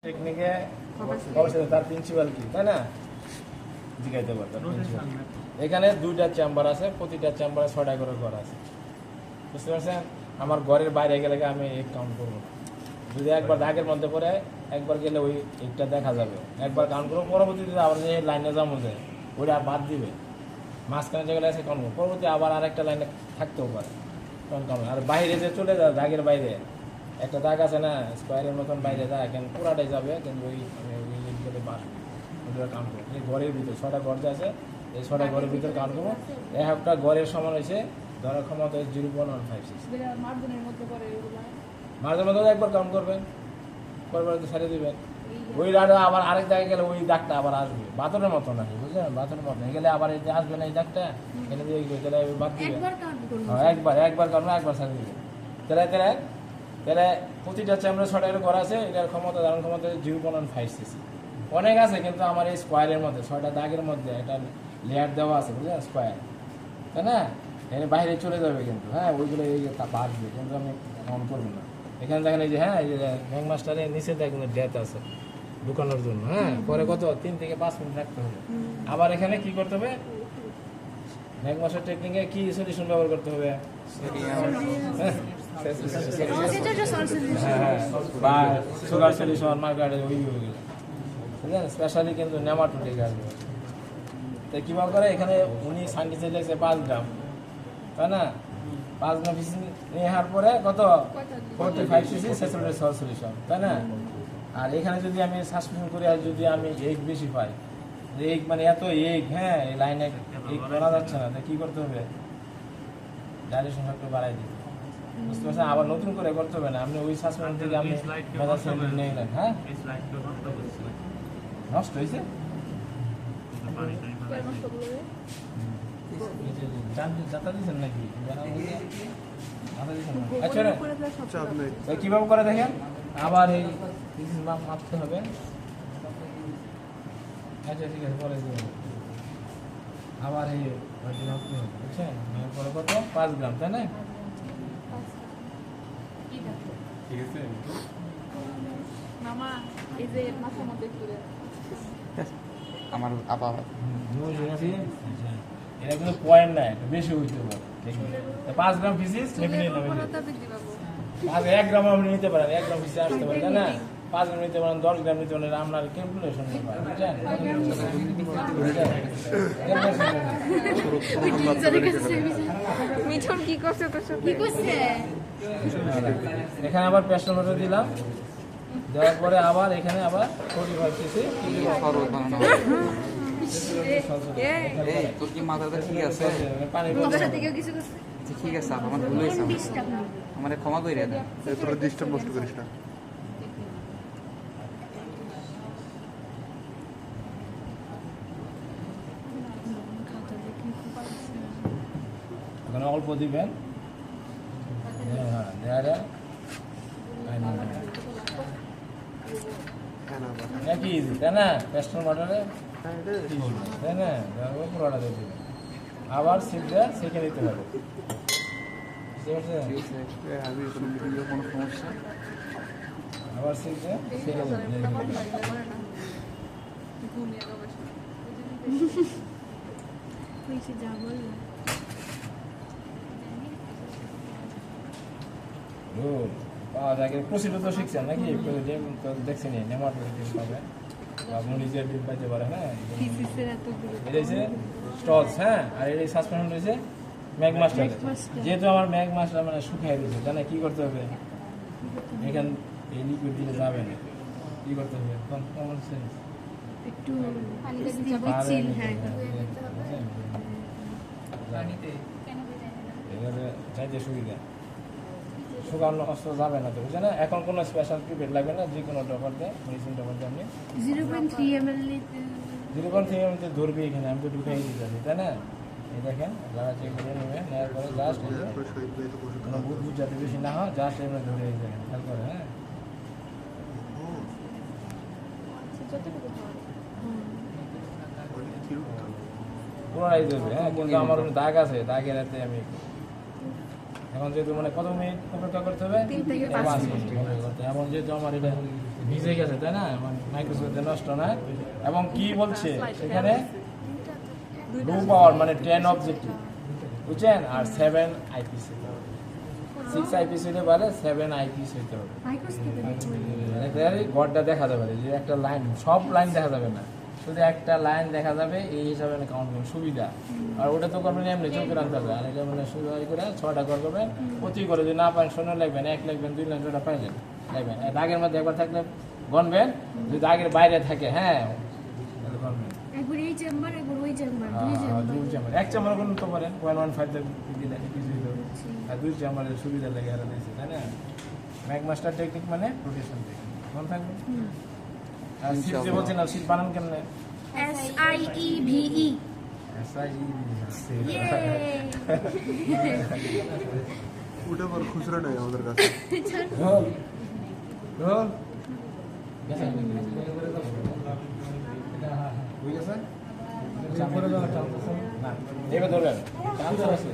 টেকনিকে অবশ্যই তার প্রিন্সিপাল কি তাই না জিজ্ঞাসা করতে এখানে দুইটা চেম্বার আছে, প্রতিটা চেম্বারে 6টা করে ঘর আছে, বুঝতে পারছেন? আমার ঘরের বাইরে গেলে আমি এক কাউন্ট করবো না। যদি একবার দাগের মধ্যে পড়ে একবার গেলে ওই একটা দেখা যাবে, একবার কাউন্ট করবো, পরবর্তীতে আবার যে লাইনে যাবো যে ওইটা বাদ দিবে, মাঝখানে যেগুলো আছে কাউন্ট করবো, পরবর্তী আবার আরেকটা লাইনে থাকতেও পারে কাউন্ট। আর বাইরে যে চলে যায় দাগের বাইরে একটা দাগ আছে না স্কোয়ারের মতন বাইরে যায়, এখন পুরাটাই যাবে, কিন্তু ওই গেলে বাস কাউন্ট করবো। এই ঘরের ভিতরে 6টা ঘর আছে, এই 6টা ঘরের ভিতরে কাউন্ট করবো। একটা ঘরের সমান হয়েছে ধরার ক্ষমতা 0.156। মাঝে মধ্যে একবার কাউন্ট করবেন, পরবার ছেড়ে দিবেন, ওই রাডে আবার আরেক জায়গায় গেলে ওই দাগটা আবার আসবে, বাতরের মতো নাকি বুঝলেন, বাতরের মতো গেলে আবার এই যে আসবে না এই দাগটা, এনে দিয়ে তাহলে বাদ দিবেন। একবার কাউন্ট একবার ছেড়ে দিবেন, তাহলে প্রতিটা চেম্বারে 6টা করে ঘর আছে, এটার ক্ষমতা ধারণ ক্ষমতা 0.156। অনেক আছে, কিন্তু আমার এই স্কোয়ারের মধ্যে 6টা দাগের মধ্যে একটা লেয়ার দেওয়া আছে বুঝলেন, স্কোয়ার, তাই না? এর বাইরে চলে যাবে কিন্তু, হ্যাঁ ওইগুলো বাড়বে, কিন্তু আমি কাউন্ট করবো না। এখানে দেখেন এই যে হ্যাঁ এই যে ব্যাংক মাস্টারের নিচে দেখেন ডেট আছে ঢুকানোর জন্য, হ্যাঁ পরে কত 3 থেকে 5 মিনিট রাখতে হবে। আবার এখানে কি করতে হবে, ব্যাংক মাস্টার টেকনিকে কি সলিউশন ব্যবহার করতে হবে, বা সুগার সলিউশন মার্কেটে ওই বুঝলেন, স্পেশালি কিন্তু নেমাটোডিক আসবে। তো কীভাবে করে এখানে উনি সাইন্টিস্ট লেগেছে 5 গ্রাম, তাই না? 5 গ্রাম ফিসি নিয়ে আসার পরে কত 45 সিসি স্যাচুরেটেড সল্ট সলিউশন, তাই না? আর এখানে যদি আমি সাসপেনশন করি আর যদি আমি এগ বেশি পাই, এগ মানে এত এগ, হ্যাঁ এই লাইনে এগ করা যাচ্ছে না, তো কী করতে হবে, ডাইলেশন ফ্যাক্টর বাড়াই দিই, বুঝতে পারছেন? আবার নতুন করে করতে হবে না, আপনি ওই সাসপেনশন থেকে আপনি নেই না, হ্যাঁ নষ্ট হয়েছে কিভাবে করে দেখেন, আবার এই মাপতে হবে। আচ্ছা ঠিক আছে, পরে আবার এই মাপতে হবে, বুঝছেন? পরে কত 5 গ্রাম, তাই না? ঠিক আছে আমার আপা এটা কিন্তু পয়েন্ট না, একটু বেশি হইতে পারে। 5 গ্রাম ফিসিস নেবে নিয়ে নেবে, 1 গ্রাম আপনি নিতে পারেন, 1 গ্রাম ফিসিস আসতে পারে, তাই না? 5 গ্রাম নিতে পারেন, 10 গ্রাম নিতে পারেন, আপনার ক্যালকুলেশন এখানে আবার পেস্টল মতো দিলাম, দেওয়ার পরে আবার এখানে আবার 45 সিসি তোর কি মাথাটা ঠিক আছে? ঠিক আছে, আমার ভুল হয়েছে, আমার ক্ষমা করে দেন, তোর ডিস্টার্ব নষ্ট করিস না। ওখানে অল্প দিবেন, একই ইজি, তাই না? পেস্টল মডেলে তাই না, পুরোটা দিয়ে দিবেন, আবার সিটটা সেঁকে নিতে হবে, বুঝতে পারছেন? কোনো সমস্যা আবার সিটটা সেঁকে দেবেন। পাওয়া যায়, প্রসিডিউর তো শিখছেন নাকি? দেখছেন নেমাটোডিক পাবে বা মরিচের ডিম পাইতে পারে, হ্যাঁ এটা হচ্ছে স্টলস, হ্যাঁ আর এই সাসপেনশন রয়েছে ম্যাগ মাস্টার। যেহেতু আমার ম্যাগ মাস্টার মানে শুকাই রয়েছে, তাহলে কী করতে হবে, এখান এই লিকুইড দিলে যাবে না, কী করতে হবে, কমন সেন্স চাইতে সুবিধা, শুকানো অস্ত্র যাবে না তো, বুঝছে না? এখন কোনো স্পেশাল প্রিপেড লাগবে না, যে কোনো ড্রপার দিয়ে মেডিসিন ড্রপার দিয়ে আপনি 0.3 ml ধরবে এখানে, আমি তো ঢুকাই দিতে পারি, তাই না? এই দেখেন যারা চেক করে নেবে, নেওয়ার পরে জাস্ট কোনো বুধ যাতে বেশি না হয়, জাস্ট এমনি ধরে এই দেখেন খেয়াল করে, হ্যাঁ পুরোটাই ধরবে, হ্যাঁ কিন্তু আমার দাগ আছে, দাগের হাতে আমি এখন যেহেতু মানে কত মিনিট অপেক্ষা করতে হবে, 5 মিনিট। এখন যেহেতু আমার এটা ভিজে গেছে তাই না, মাইক্রোস্কোপে নষ্ট না। এবং কি বলছে সেখানে লো পাওয়ার মানে 10 অবজেক্টিভ বুঝছেন, আর 7 আইপিস, 6 আইপিস হইতে পারে, 7 আইপিস হইতে হবে। গড়টা দেখা যাবে না, যে একটা লাইন, সব লাইন দেখা যাবে না, শুধু একটা লাইন দেখা যাবে, এই হিসাবে কাউন্ট করবেন সুবিধা। আর ওটা তো করবেন এমনি চোখের আন্দাজে, আর এটা মানে শুধু করে 6টা করবেন, প্রতি করে যদি না পারেন 0 লিখবেন, 1 লিখবেন, 2 লিখবেন, 2টা পাইলেন লিখবেন। দাগের মধ্যে একবার থাকলে গণবেন, যদি দাগের বাইরে থাকে হ্যাঁ তাহলে গণবেন। একবার এই চেম্বার, একবার ওই চেম্বার, দুই হ্যাঁ, চেম্বার। 2 চেম্বার, 1 চেম্বার গুলো তো পারেন 115 দিলে কিছুই তো, আর 2 চেম্বারের সুবিধা লেগে আর দিয়েছে তাই না। ম্যাকমাস্টার টেকনিক মানে রোটেশন টেকনিক, মনে থাকবে। আর সিট যে বলছেন, আর সিট বানান কেমনে? SIEVE। ওটা আবার খুচরা নেই আমাদের কাছে। রোল রোল এবার ধরবেন, চান্স আছে।